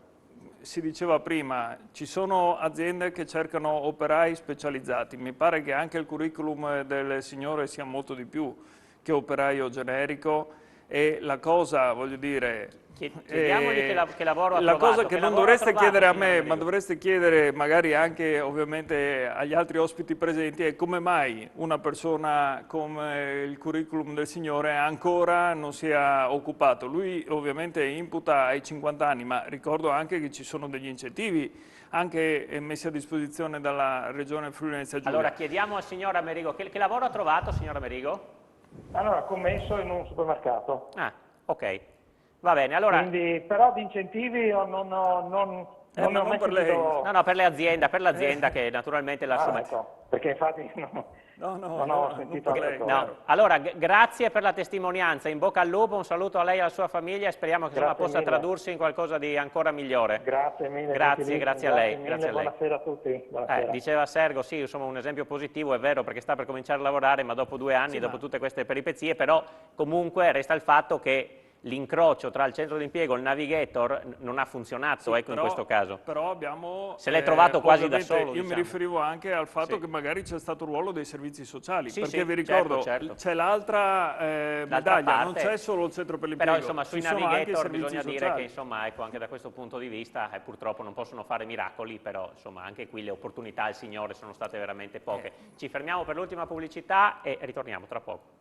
Speaker 3: si diceva prima, ci sono aziende che cercano operai specializzati. Mi pare che anche il curriculum del signore sia molto di più che operaio generico e la cosa, voglio dire...
Speaker 2: Chiediamogli che lavoro ha
Speaker 3: la
Speaker 2: trovato.
Speaker 3: cosa che non dovreste chiedere a me, ma dovreste chiedere magari anche ovviamente agli altri ospiti presenti, è come mai una persona come il curriculum del signore ancora non si è occupato. Lui ovviamente imputa ai 50 anni, ma ricordo anche che ci sono degli incentivi anche messi a disposizione dalla Regione Friuli Venezia Giulia.
Speaker 2: Allora chiediamo al signor Amerigo, che lavoro ha trovato, signor Amerigo?
Speaker 13: Allora, commesso in un supermercato.
Speaker 2: Ah, ok. Va bene, allora...
Speaker 13: Quindi, però di incentivi non Non ne ho mai
Speaker 3: per lei.
Speaker 13: sentito...
Speaker 2: No, per l'azienda che naturalmente la assume.
Speaker 13: Ecco, perché infatti non ho sentito altre cose.
Speaker 2: No. Allora, grazie per la testimonianza, in bocca al lupo, un saluto a lei e alla sua famiglia e speriamo che insomma, possa tradursi in qualcosa di ancora migliore.
Speaker 13: Grazie mille.
Speaker 2: Grazie a lei. Grazie a lei.
Speaker 13: Buonasera a tutti. Buonasera.
Speaker 2: Diceva Sergo, sì, insomma un esempio positivo, è vero, perché sta per cominciare a lavorare, ma dopo 2 anni, dopo tutte queste peripezie, però comunque resta il fatto che l'incrocio tra il centro d'impiego e il navigator non ha funzionato, ecco, in questo caso.
Speaker 3: Però abbiamo...
Speaker 2: Se l'è trovato quasi da solo,
Speaker 3: Io mi riferivo anche al fatto che magari c'è stato il ruolo dei servizi sociali, perché vi ricordo, c'è l'altra medaglia,
Speaker 2: parte,
Speaker 3: non c'è solo il centro per l'impiego.
Speaker 2: Però insomma sui navigator bisogna dire che insomma, ecco, anche da questo punto di vista purtroppo non possono fare miracoli, però insomma anche qui le opportunità al Signore sono state veramente poche. Ci fermiamo per l'ultima pubblicità e ritorniamo tra poco.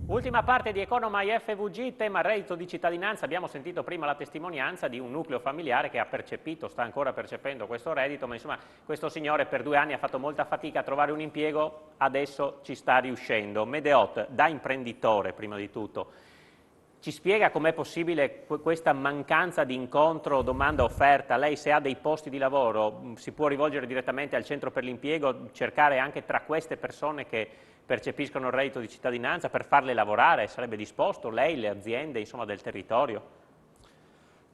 Speaker 2: Ultima parte di Economai FVG, tema reddito di cittadinanza. Abbiamo sentito prima la testimonianza di un nucleo familiare che ha percepito, sta ancora percependo questo reddito, ma insomma questo signore per 2 anni ha fatto molta fatica a trovare un impiego, adesso ci sta riuscendo. Medeot, da imprenditore prima di tutto, ci spiega com'è possibile questa mancanza di incontro domanda-offerta? Lei se ha dei posti di lavoro si può rivolgere direttamente al centro per l'impiego, cercare anche tra queste persone che percepiscono il reddito di cittadinanza per farle lavorare? Sarebbe disposto lei, le aziende, insomma, del territorio?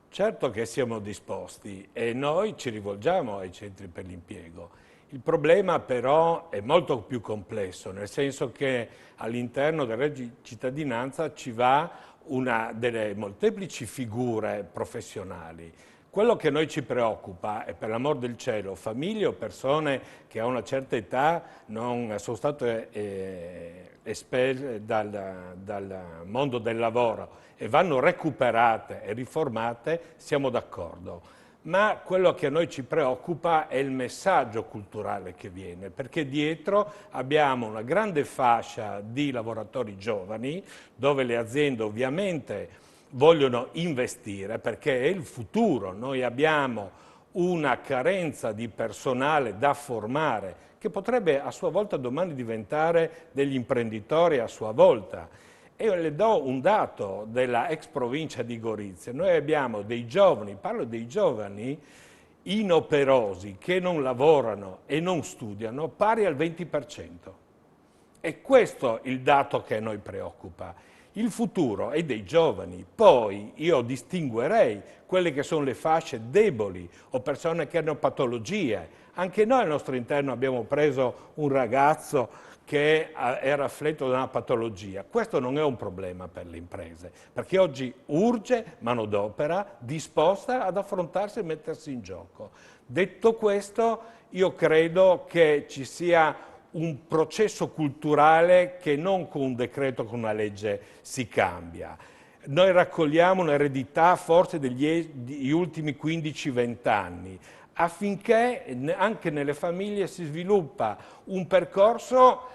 Speaker 8: Certo che siamo disposti e noi ci rivolgiamo ai centri per l'impiego. Il problema però è molto più complesso, nel senso che all'interno del reddito di cittadinanza ci va una delle molteplici figure professionali. Quello che a noi ci preoccupa è, per l'amor del cielo, famiglie o persone che a una certa età non sono state espelle dal mondo del lavoro e vanno recuperate e riformate, siamo d'accordo. Ma quello che a noi ci preoccupa è il messaggio culturale che viene, perché dietro abbiamo una grande fascia di lavoratori giovani, dove le aziende ovviamente vogliono investire perché è il futuro. Noi abbiamo una carenza di personale da formare che potrebbe a sua volta domani diventare degli imprenditori a sua volta. E le do un dato della ex provincia di Gorizia. Noi abbiamo dei giovani, parlo dei giovani inoperosi che non lavorano e non studiano, pari al 20%. E questo è il dato che a noi preoccupa. Il futuro è dei giovani, poi io distinguerei quelle che sono le fasce deboli o persone che hanno patologie. Anche noi al nostro interno abbiamo preso un ragazzo che era affletto da una patologia. Questo non è un problema per le imprese, perché oggi urge manodopera disposta ad affrontarsi e mettersi in gioco. Detto questo, io credo che ci sia un processo culturale che non con un decreto, con una legge si cambia. Noi raccogliamo un'eredità forse degli ultimi 15-20 anni, affinché anche nelle famiglie si sviluppa un percorso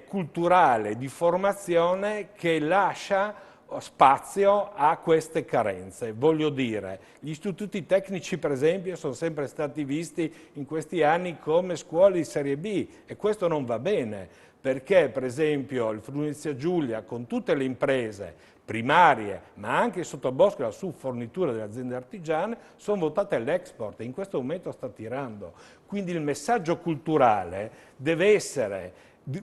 Speaker 8: culturale di formazione che lascia spazio a queste carenze. Voglio dire, gli istituti tecnici per esempio sono sempre stati visti in questi anni come scuole di serie B e questo non va bene, perché per esempio il Friuli Venezia Giulia con tutte le imprese primarie, ma anche il sottobosco e la subfornitura delle aziende artigiane sono votate all'export e in questo momento sta tirando. Quindi il messaggio culturale deve essere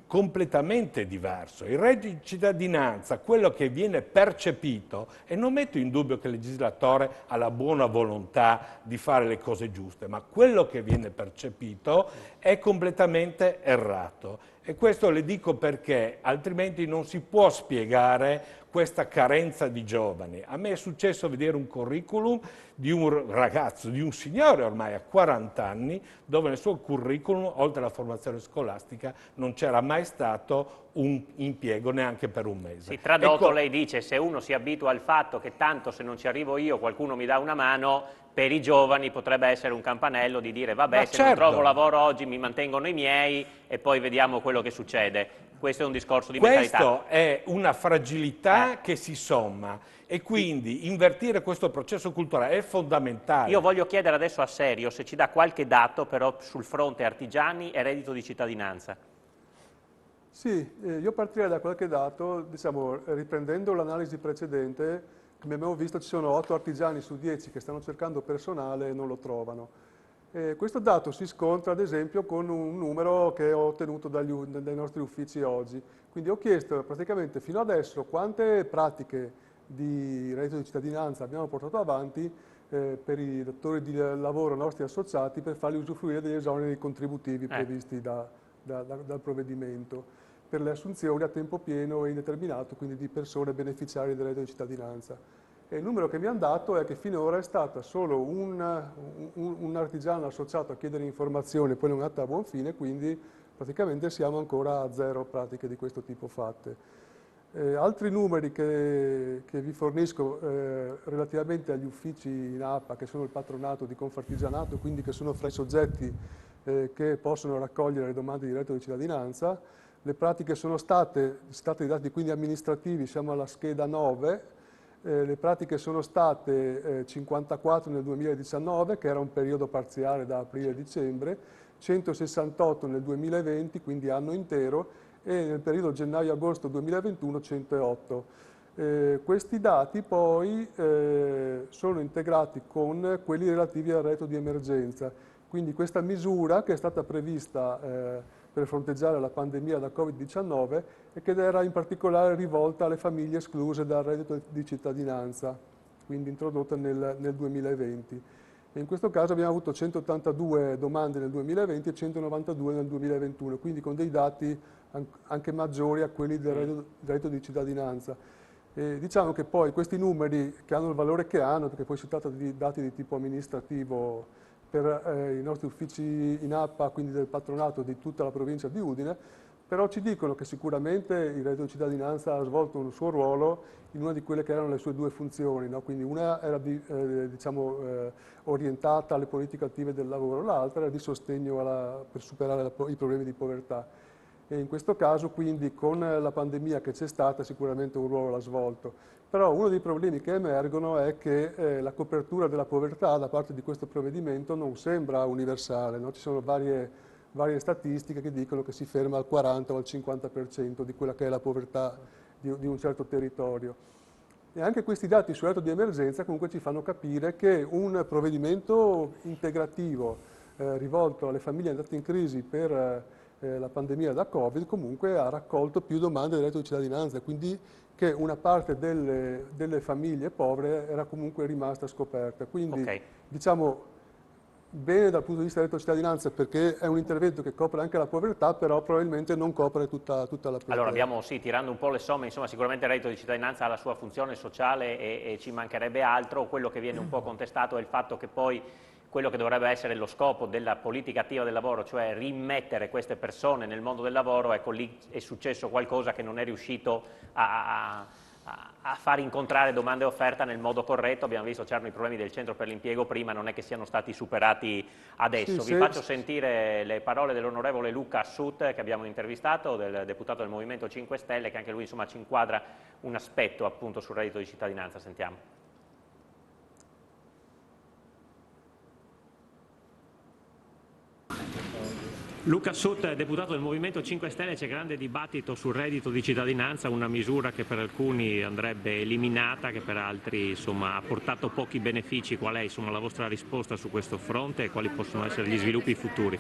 Speaker 8: completamente diverso. Il reddito di cittadinanza, quello che viene percepito, e non metto in dubbio che il legislatore ha la buona volontà di fare le cose giuste, ma quello che viene percepito è completamente errato. E questo le dico perché altrimenti non si può spiegare questa carenza di giovani. A me è successo vedere un curriculum di un ragazzo, di un signore ormai a 40 anni, dove nel suo curriculum, oltre alla formazione scolastica, non c'era mai stato un impiego neanche per un mese.
Speaker 2: Sì, tradotto lei dice, se uno si abitua al fatto che tanto se non ci arrivo io qualcuno mi dà una mano, per i giovani potrebbe essere un campanello di dire vabbè, se non trovo lavoro oggi mi mantengono i miei e poi vediamo quello che succede. Questo è un discorso di mentalità.
Speaker 8: Questo è una fragilità che si somma e quindi invertire questo processo culturale è fondamentale.
Speaker 2: Io voglio chiedere adesso a Serio se ci dà qualche dato però sul fronte artigiani e reddito di cittadinanza.
Speaker 7: Sì, io partirei da qualche dato, diciamo, riprendendo l'analisi precedente. Come abbiamo visto ci sono 8 artigiani su 10 che stanno cercando personale e non lo trovano. Questo dato si scontra ad esempio con un numero che ho ottenuto dai nostri uffici oggi. Quindi ho chiesto praticamente fino adesso quante pratiche di reddito di cittadinanza abbiamo portato avanti per i datori di lavoro nostri associati per farli usufruire degli esoneri contributivi previsti dal provvedimento per le assunzioni a tempo pieno e indeterminato, quindi di persone beneficiarie del reddito di cittadinanza. E il numero che mi hanno dato è che finora è stato solo un artigiano associato a chiedere informazioni e poi non è andata a buon fine, quindi praticamente siamo ancora a 0 pratiche di questo tipo fatte. Altri numeri che vi fornisco relativamente agli uffici in APA, che sono il patronato di Confartigianato, quindi che sono fra i soggetti che possono raccogliere le domande di reddito di cittadinanza. Le pratiche sono state i dati quindi amministrativi, siamo alla scheda 9, le pratiche sono state 54 nel 2019, che era un periodo parziale da aprile a dicembre, 168 nel 2020, quindi anno intero, e nel periodo gennaio-agosto 2021 108. Questi dati poi sono integrati con quelli relativi al reddito di emergenza, quindi questa misura che è stata prevista per fronteggiare la pandemia da Covid-19 e che era in particolare rivolta alle famiglie escluse dal reddito di cittadinanza, quindi introdotta nel 2020. E in questo caso abbiamo avuto 182 domande nel 2020 e 192 nel 2021, quindi con dei dati anche maggiori a quelli del reddito di cittadinanza. E diciamo che poi questi numeri, che hanno il valore che hanno, perché poi si tratta di dati di tipo amministrativo per i nostri uffici in APA, quindi del patronato di tutta la provincia di Udine, però ci dicono che sicuramente il reddito di cittadinanza ha svolto un suo ruolo in una di quelle che erano le sue 2 funzioni, no? Quindi una era orientata alle politiche attive del lavoro, l'altra era di sostegno per superare i problemi di povertà. E in questo caso quindi con la pandemia che c'è stata sicuramente un ruolo l'ha svolto. Però uno dei problemi che emergono è che la copertura della povertà da parte di questo provvedimento non sembra universale, no? Ci sono varie statistiche che dicono che si ferma al 40 o al 50% di quella che è la povertà di un certo territorio. E anche questi dati sul reddito di emergenza comunque ci fanno capire che un provvedimento integrativo rivolto alle famiglie andate in crisi per la pandemia da Covid comunque ha raccolto più domande di reddito di cittadinanza, quindi che una parte delle famiglie povere era comunque rimasta scoperta. Quindi diciamo bene dal punto di vista del reddito di cittadinanza perché è un intervento che copre anche la povertà, però probabilmente non copre tutta la povertà.
Speaker 2: Allora abbiamo, sì, tirando un po' le somme, insomma sicuramente il reddito di cittadinanza ha la sua funzione sociale e ci mancherebbe altro. Quello che viene un po' contestato è il fatto che poi quello che dovrebbe essere lo scopo della politica attiva del lavoro, cioè rimettere queste persone nel mondo del lavoro, ecco lì è successo qualcosa che non è riuscito a far incontrare domanda e offerta nel modo corretto. Abbiamo visto c'erano i problemi del centro per l'impiego prima, non è che siano stati superati adesso. Vi faccio sentire le parole dell'onorevole Luca Assut che abbiamo intervistato, del deputato del Movimento 5 Stelle, che anche lui insomma ci inquadra un aspetto appunto sul reddito di cittadinanza. Sentiamo. Luca Assut, deputato del Movimento 5 Stelle, c'è grande dibattito sul reddito di cittadinanza, una misura che per alcuni andrebbe eliminata, che per altri insomma, ha portato pochi benefici. Qual è insomma, la vostra risposta su questo fronte e quali possono essere gli sviluppi futuri?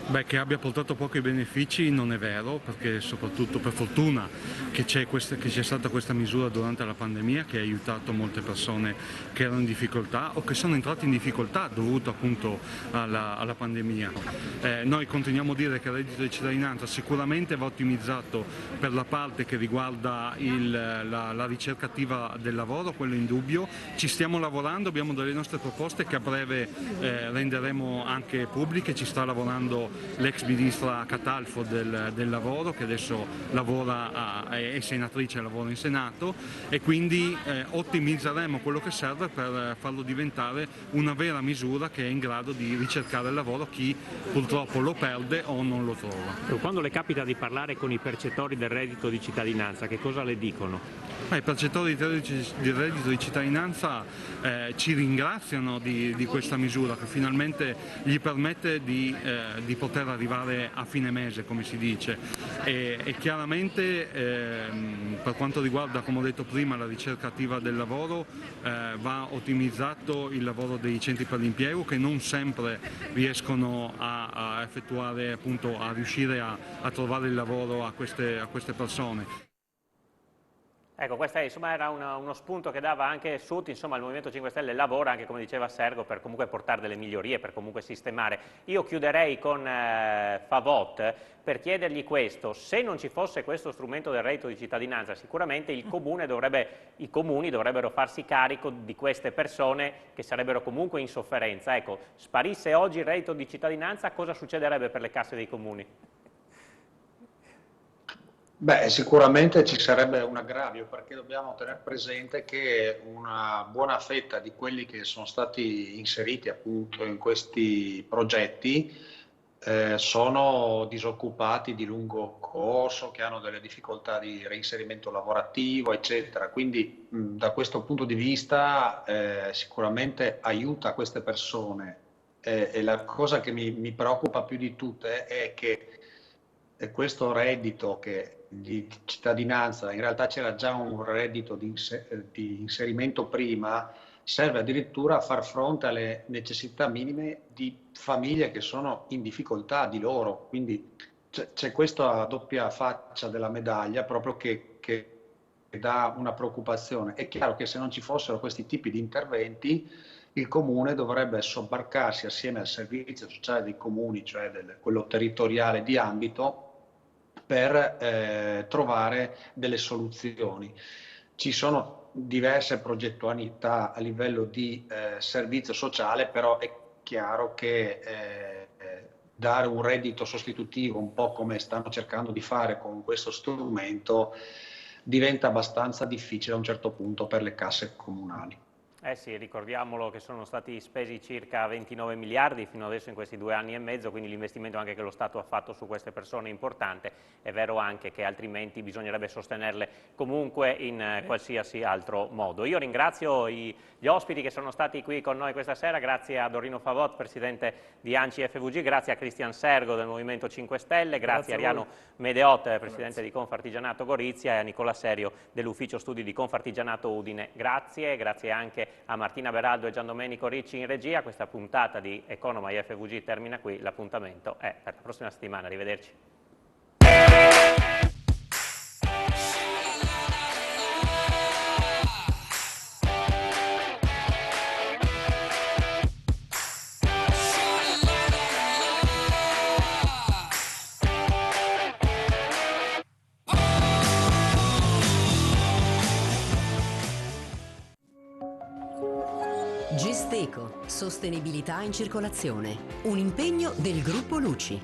Speaker 14: Beh, che abbia portato pochi benefici non è vero, perché soprattutto per fortuna che c'è stata questa misura durante la pandemia che ha aiutato molte persone che erano in difficoltà o che sono entrate in difficoltà dovuto appunto alla pandemia. Noi continuiamo a dire che il reddito di cittadinanza sicuramente va ottimizzato per la parte che riguarda la ricerca attiva del lavoro, quello in dubbio. Ci stiamo lavorando, abbiamo delle nostre proposte che a breve renderemo anche pubbliche. Ci sta lavorando l'ex ministra Catalfo del lavoro, che adesso lavora, è senatrice e lavora in Senato, e quindi ottimizzeremo quello che serve per farlo diventare una vera misura che è in grado di ricercare il lavoro. Chi purtroppo lo perde risponde o non lo trova.
Speaker 2: Quando le capita di parlare con i percettori del reddito di cittadinanza, che cosa le dicono?
Speaker 14: I percettori di reddito di cittadinanza ci ringraziano di questa misura che finalmente gli permette di poter arrivare a fine mese, come si dice, e chiaramente per quanto riguarda, come ho detto prima, la ricerca attiva del lavoro, va ottimizzato il lavoro dei centri per l'impiego, che non sempre riescono a effettuare, appunto, a riuscire a trovare il lavoro a queste persone.
Speaker 2: Ecco, questo insomma, era uno spunto che dava anche Sud, insomma il Movimento 5 Stelle lavora anche, come diceva Sergo, per comunque portare delle migliorie, per comunque sistemare. Io chiuderei con Favot per chiedergli questo: se non ci fosse questo strumento del reddito di cittadinanza, sicuramente i comuni dovrebbero farsi carico di queste persone che sarebbero comunque in sofferenza. Ecco, sparisse oggi il reddito di cittadinanza, cosa succederebbe per le casse dei comuni?
Speaker 5: Beh, sicuramente ci sarebbe un aggravio, perché dobbiamo tenere presente che una buona fetta di quelli che sono stati inseriti appunto in questi progetti sono disoccupati di lungo corso, che hanno delle difficoltà di reinserimento lavorativo, eccetera. Quindi da questo punto di vista sicuramente aiuta queste persone. E la cosa che mi preoccupa più di tutte è che questo reddito di cittadinanza, in realtà c'era già un reddito di inserimento prima, serve addirittura a far fronte alle necessità minime di famiglie che sono in difficoltà di loro. Quindi c'è questa doppia faccia della medaglia proprio che dà una preoccupazione. È chiaro che se non ci fossero questi tipi di interventi, il comune dovrebbe sobbarcarsi assieme al servizio sociale dei comuni, cioè quello territoriale di ambito, per trovare delle soluzioni. Ci sono diverse progettualità a livello di servizio sociale, però è chiaro che dare un reddito sostitutivo, un po' come stanno cercando di fare con questo strumento, diventa abbastanza difficile a un certo punto per le casse comunali.
Speaker 2: Eh sì, ricordiamolo che sono stati spesi circa 29 miliardi fino adesso in questi 2 anni e mezzo, quindi l'investimento anche che lo Stato ha fatto su queste persone è importante. È vero anche che altrimenti bisognerebbe sostenerle comunque in qualsiasi altro modo. Io ringrazio gli ospiti che sono stati qui con noi questa sera, grazie a Dorino Favot, presidente di ANCI FVG, grazie a Cristian Sergo del Movimento 5 Stelle, grazie a Ariano Medeot, presidente di Confartigianato Gorizia, e a Nicola Serio dell'Ufficio Studi di Confartigianato Udine. Grazie anche a Martina Beraldo e Giandomenico Ricci in regia. Questa puntata di Economai FVG termina qui, l'appuntamento è per la prossima settimana, arrivederci.
Speaker 1: Gesteco, sostenibilità in circolazione, un impegno del gruppo Luci.